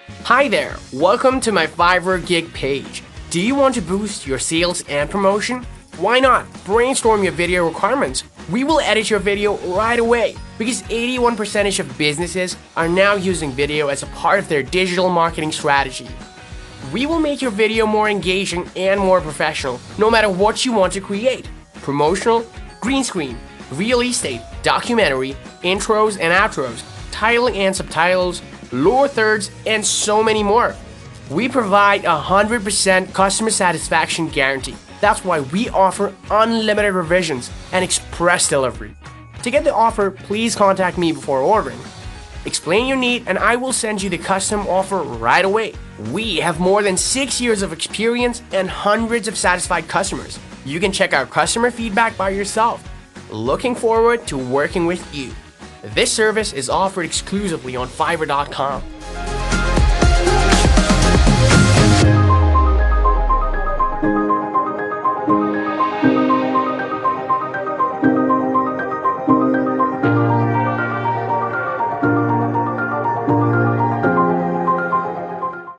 Hi there, welcome to my Fiverr gig page. Do you want to boost your sales and promotion? Why not brainstorm your video requirements? We will edit your video right away because 81% of businesses are now using video as a part of their digital marketing strategy. We will make your video more engaging and more professional, no matter what you want to create. Promotional, green screen, real estate, documentary, intros and outros, title and subtitles, lower thirds, and so many more. We provide 100% customer satisfaction guarantee. That's why we offer unlimited revisions and express delivery. To get the offer, please contact me before ordering. Explain your need and I will send you the custom offer right away. We have more than 6 years of experience and hundreds of satisfied customers. You can check our customer feedback by yourself. Looking forward to working with you. This service is offered exclusively on Fiverr.com.